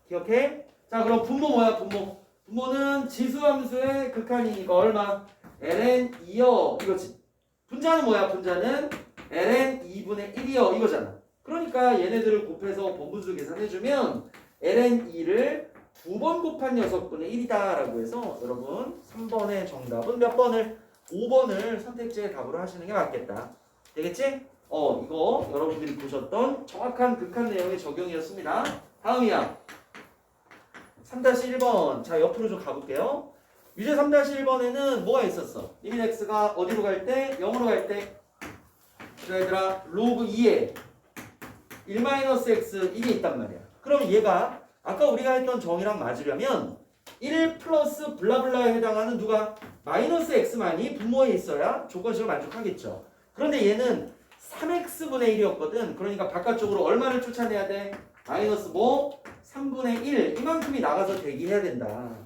기억해? 자 그럼 분모 뭐야 분모? 분모는 지수함수의 극한이니까 얼마? ln 2여 이거지. 분자는 뭐야 분자는 ln 2분의 1이여 이거잖아. 그러니까 얘네들을 곱해서 번분수 계산해주면 ln 2를 2번 곱한 6분의 1이다 라고 해서 여러분 3번의 정답은 몇 번을? 5번을 선택지의 답으로 하시는 게 맞겠다. 되겠지? 이거 여러분들이 보셨던 정확한 극한 내용의 적용이었습니다. 다음이야. 3-1번. 자, 옆으로 좀 가볼게요. 유제 3-1번에는 뭐가 있었어? 리밋 x가 어디로 갈 때? 0으로 갈 때. 자, 얘들아, 로그 2에 1-x 이게 있단 말이야. 그럼 얘가 아까 우리가 했던 정의랑 맞으려면 1 플러스 블라블라에 해당하는 누가? 마이너스 x만이 분모에 있어야 조건식을 만족하겠죠. 그런데 얘는 3x분의 1이었거든. 그러니까 바깥쪽으로 얼마를 쫓아내야 돼? 마이너스 뭐? 3분의 1 이만큼이 나가서 대기해야 된다.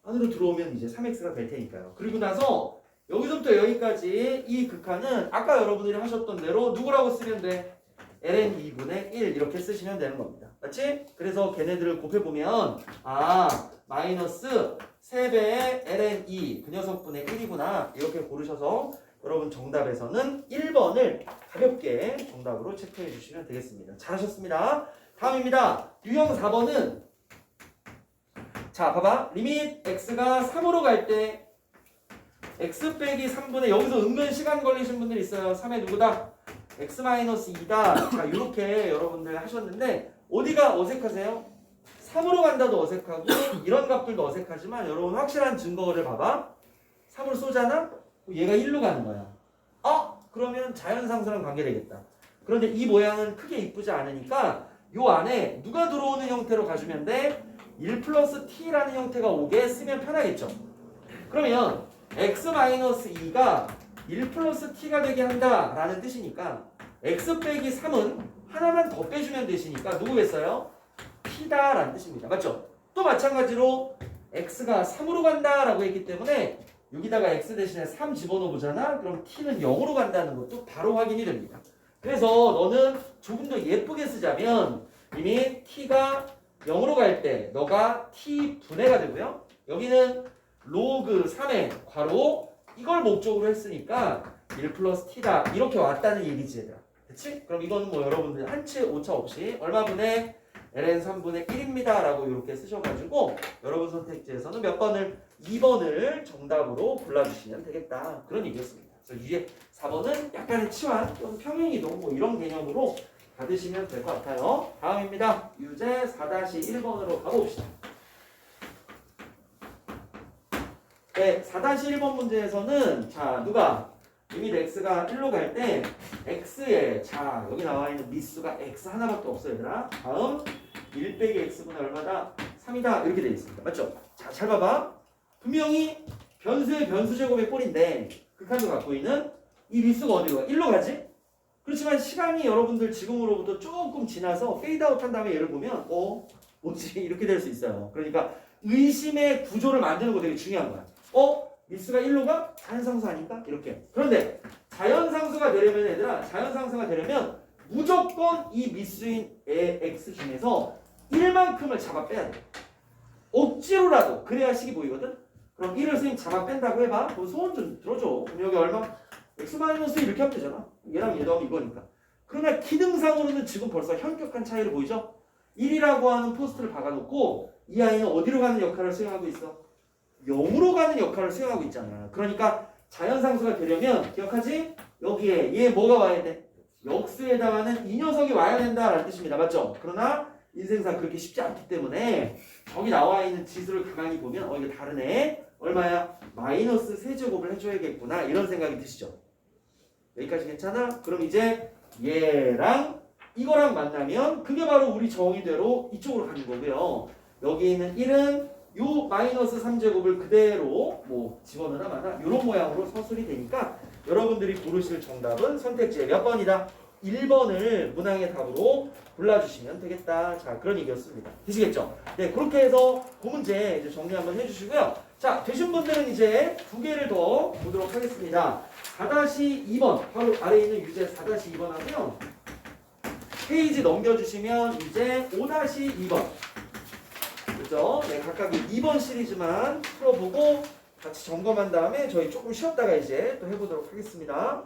안으로 들어오면 이제 3x가 될 테니까요. 그리고 나서 여기서부터 여기까지 이 극한은 아까 여러분들이 하셨던 대로 누구라고 쓰면 돼? ln 2분의 1 이렇게 쓰시면 되는 겁니다. 맞지? 그래서 걔네들을 곱해보면 마이너스 3배의 ln 2 그 녀석분의 1이구나 이렇게 고르셔서 여러분 정답에서는 1번을 가볍게 정답으로 체크해 주시면 되겠습니다. 잘하셨습니다. 다음입니다. 유형 4번은 자 봐봐. 리밋 x가 3으로 갈 때 x 빼기 3분의 여기서 은근 시간 걸리신 분들 있어요. 3의 누구다? x-2다. 자 이렇게 여러분들 하셨는데 어디가 어색하세요? 3으로 간다도 어색하고 이런 값들도 어색하지만 여러분 확실한 증거를 봐봐. 3으로 쏘잖아? 얘가 1로 가는 거야. 그러면 자연상수랑 관계되겠다. 그런데 이 모양은 크게 이쁘지 않으니까 요 안에 누가 들어오는 형태로 가주면 돼? 1 플러스 t라는 형태가 오게 쓰면 편하겠죠. 그러면 x-2가 1 플러스 t가 되게 한다 라는 뜻이니까 x 빼기 3은 하나만 더 빼주면 되시니까 누구겠어요? t다 라는 뜻입니다. 맞죠? 또 마찬가지로 x가 3으로 간다 라고 했기 때문에 여기다가 x 대신에 3 집어넣어 보잖아? 그럼 t는 0으로 간다는 것도 바로 확인이 됩니다. 그래서 너는 조금 더 예쁘게 쓰자면 이미 t가 0으로 갈 때 너가 t분해가 되고요. 여기는 로그 3의 괄호 이걸 목적으로 했으니까 1 플러스 t다 이렇게 왔다는 얘기지 얘들아. 그치? 그럼 이거는 뭐 여러분들 한치 오차 없이 얼마분의 ln 3분의 1입니다 라고 이렇게 쓰셔가지고 여러분 선택지에서는 몇 번을? 2번을 정답으로 골라주시면 되겠다 그런 얘기였습니다. 그래서 유제 4번은 약간의 치환 또는 평행이동 뭐 이런 개념으로 받으시면 될 것 같아요. 다음입니다. 유제 4-1번으로 가봅시다. 네, 4-1번 문제에서는 자 누가 리밋 x가 1로 갈 때 x에 자 여기 나와 있는 미수가 x 하나밖에 없어요 얘들아. 다음 1 빼기 x분의 얼마다? 3이다 이렇게 되어 있습니다. 맞죠? 자 잘 봐봐. 분명히 변수의 변수제곱의 꼴인데 극한도 갖고 있는 이 미수가 어디로 가? 1로 가지? 그렇지만 시간이 여러분들 지금으로부터 조금 지나서 페이드아웃 한 다음에 얘를 보면 뭐지? 이렇게 될 수 있어요. 그러니까 의심의 구조를 만드는 거 되게 중요한 거야. 미수가 1로 가? 자연상수 아닐까? 이렇게. 그런데 자연상수가 되려면 얘들아 자연상수가 되려면 무조건 이 미수인 x 중에서 1만큼을 잡아 빼야 돼. 억지로라도 그래야 식이 보이거든. 그럼 1을 선생님 자막 뺀다고 해봐. 그럼 소원 좀 들어줘. 그럼 여기 얼마? x-1 이렇게 하면 되잖아. 얘랑 얘도 하면 이거니까. 그러나 기능상으로는 지금 벌써 현격한 차이를 보이죠? 1이라고 하는 포스트를 박아놓고 이 아이는 어디로 가는 역할을 수행하고 있어? 0으로 가는 역할을 수행하고 있잖아. 그러니까 자연상수가 되려면 기억하지? 여기에 얘 뭐가 와야 돼? 역수에 해당하는 이 녀석이 와야 된다라는 뜻입니다. 맞죠? 그러나 인생상 그렇게 쉽지 않기 때문에 저기 나와 있는 지수를 가만히 보면 이게 다르네. 얼마야? 마이너스 세제곱을 해줘야겠구나. 이런 생각이 드시죠? 여기까지 괜찮아? 그럼 이제 얘랑 이거랑 만나면 그게 바로 우리 정의대로 이쪽으로 가는 거고요. 여기 있는 1은 요 마이너스 3제곱을 그대로 뭐 집어넣나 마나 이런 모양으로 서술이 되니까 여러분들이 고르실 정답은 선택지의 몇 번이다? 1번을 문항의 답으로 골라주시면 되겠다. 자, 그런 얘기였습니다. 되시겠죠? 네, 그렇게 해서 그 문제 이제 정리 한번 해주시고요. 자, 되신 분들은 이제 두 개를 더 보도록 하겠습니다. 4-2번, 바로 아래에 있는 유제 4-2번 하고요. 페이지 넘겨주시면 이제 5-2번. 그죠? 네, 각각 2번 시리즈만 풀어보고 같이 점검한 다음에 저희 조금 쉬었다가 이제 또 해보도록 하겠습니다.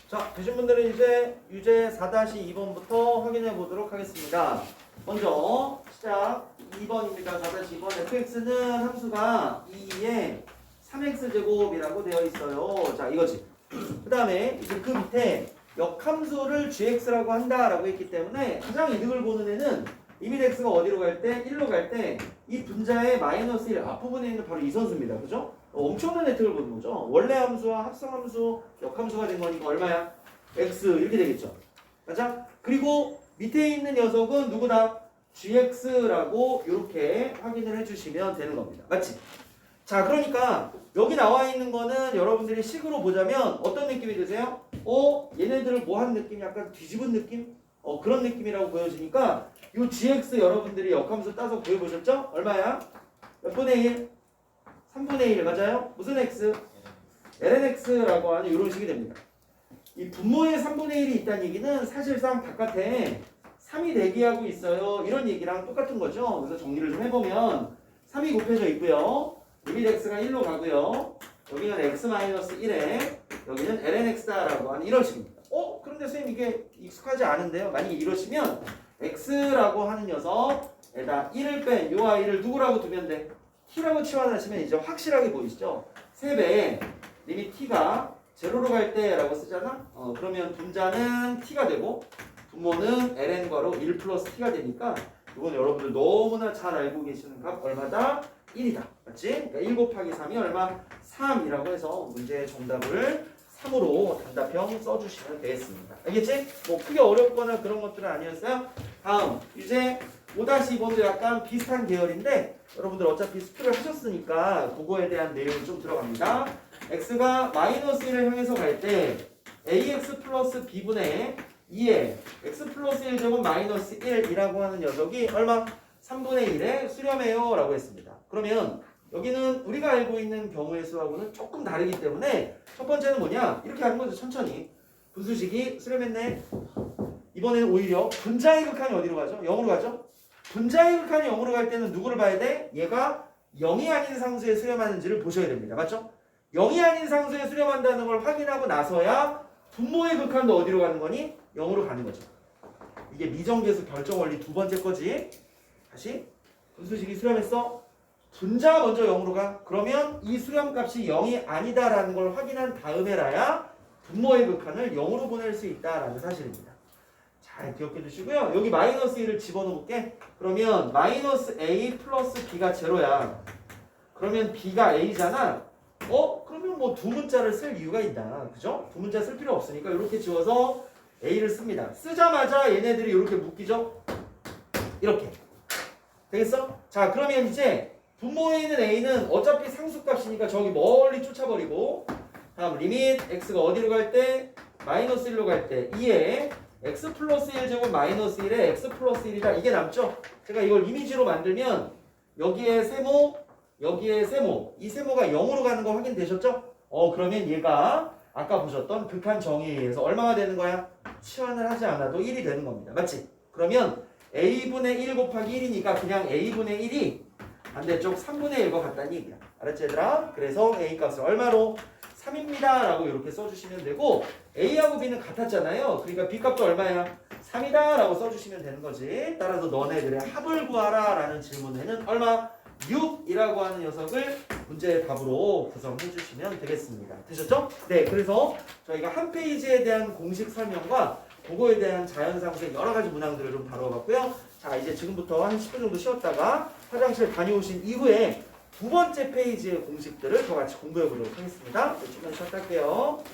자, 되신 분들은 이제 유제 4-2번부터 확인해 보도록 하겠습니다. 먼저 시작 2번입니다. 4-2번 fx는 함수가 2에 3x제곱이라고 되어 있어요. 자, 이거지. 그 다음에 이제 그 밑에 역함수를 gx라고 한다라고 했기 때문에 가장 이득을 보는 애는 리밋 x가 어디로 갈 때? 1로 갈 때 이 분자의 마이너스 1 앞부분에 있는 바로 이 선수입니다. 그죠? 엄청난 혜택을 보는 거죠. 원래 함수와 합성함수, 역함수가 된 거니까 얼마야? x 이렇게 되겠죠. 맞아? 그리고 밑에 있는 녀석은 누구다? gx라고 이렇게 확인을 해주시면 되는 겁니다. 맞지? 자, 그러니까 여기 나와 있는 거는 여러분들이 식으로 보자면 어떤 느낌이 드세요? 얘네들을 뭐 한 느낌? 약간 뒤집은 느낌? 그런 느낌이라고 보여지니까 이 gx 여러분들이 역함수 따서 구해보셨죠? 얼마야? 몇 분의 1? 3분의 1 맞아요? 무슨 x? lnx라고 하는 이런 식이 됩니다. 이 분모에 3분의 1이 있다는 얘기는 사실상 바깥에 3이 대기하고 있어요. 이런 얘기랑 똑같은 거죠. 그래서 정리를 좀 해보면 3이 곱해져 있고요. 리밋 x가 1로 가고요. 여기는 x-1에 여기는 lnx다라고 하는 이런 식입니다. 그런데 선생님 이게 익숙하지 않은데요. 만약에 이러시면 x라고 하는 녀석에다 1을 뺀 요 아이를 누구라고 두면 돼? t라고 치환하시면 이제 확실하게 보이시죠? 3배에 리밋 t가 제로로 갈 때라고 쓰잖아? 그러면 분자는 t가 되고 분모는 ln과로 1 플러스 t가 되니까 이건 여러분들 너무나 잘 알고 계시는 값 얼마다? 1이다. 맞지? 그러니까 1 곱하기 3이 얼마? 3이라고 해서 문제의 정답을 3으로 단답형 써주시면 되겠습니다. 알겠지? 뭐 크게 어렵거나 그런 것들은 아니었어요. 다음 이제 5-2번도 약간 비슷한 계열인데 여러분들 어차피 스프를 하셨으니까 그거에 대한 내용이 좀 들어갑니다. x가 마이너스 1을 향해서 갈 때 ax 플러스 b분의 2에 x 플러스 1제곱 마이너스 1이라고 하는 녀석이 얼마? 3분의 1에 수렴해요 라고 했습니다. 그러면 여기는 우리가 알고 있는 경우의 수하고는 조금 다르기 때문에 첫 번째는 뭐냐? 이렇게 하는 거죠. 천천히. 분수식이 수렴했네. 이번에는 오히려 분자의 극한이 어디로 가죠? 0으로 가죠? 분자의 극한이 0으로 갈 때는 누구를 봐야 돼? 얘가 0이 아닌 상수에 수렴하는지를 보셔야 됩니다. 맞죠? 0이 아닌 상수에 수렴한다는 걸 확인하고 나서야 분모의 극한도 어디로 가는 거니? 0으로 가는 거죠. 이게 미정계수 결정 원리 두 번째 거지. 다시 분수식이 수렴했어. 분자가 먼저 0으로 가. 그러면 이 수렴값이 0이 아니다라는 걸 확인한 다음에라야 분모의 극한을 0으로 보낼 수 있다라는 사실입니다. 잘 기억해 두시고요. 여기 마이너스 1을 집어넣을게. 그러면 마이너스 a 플러스 b가 제로야. 그러면 b가 a잖아. 그러면 뭐 두 문자를 쓸 이유가 있나? 그죠? 두 문자 쓸 필요 없으니까 이렇게 지워서 a를 씁니다. 쓰자마자 얘네들이 이렇게 묶이죠? 이렇게. 되겠어? 자, 그러면 이제 분모에 있는 a는 어차피 상수값이니까 저기 멀리 쫓아버리고 다음 리밋 x가 어디로 갈 때? 마이너스 1로 갈 때 2에 x 플러스 1제곱 마이너스 1에 x 플러스 1이다. 이게 남죠? 제가 이걸 이미지로 만들면 여기에 세모, 여기에 세모, 이 세모가 0으로 가는 거 확인되셨죠? 그러면 얘가 아까 보셨던 극한 정의에 의해서 얼마가 되는 거야? 치환을 하지 않아도 1이 되는 겁니다. 맞지? 그러면 a분의 1 곱하기 1이니까 그냥 a분의 1이 반대쪽 3분의 1과 같다는 얘기야. 알았지 얘들아? 그래서 a 값을 얼마로? 3입니다 라고 이렇게 써주시면 되고 a하고 b는 같았잖아요. 그러니까 b 값도 얼마야? 3이다 라고 써주시면 되는 거지. 따라서 너네들의 합을 구하라 라는 질문에는 얼마? 6이라고 하는 녀석을 문제의 답으로 구성해 주시면 되겠습니다. 되셨죠? 네, 그래서 저희가 한 페이지에 대한 공식 설명과 그거에 대한 자연상수의 여러 가지 문항들을 좀 다뤄봤고요. 자, 이제 지금부터 한 10분 정도 쉬었다가 화장실 다녀오신 이후에 두 번째 페이지의 공식들을 더 같이 공부해 보도록 하겠습니다. 네, 조금만 쉬었다 할게요.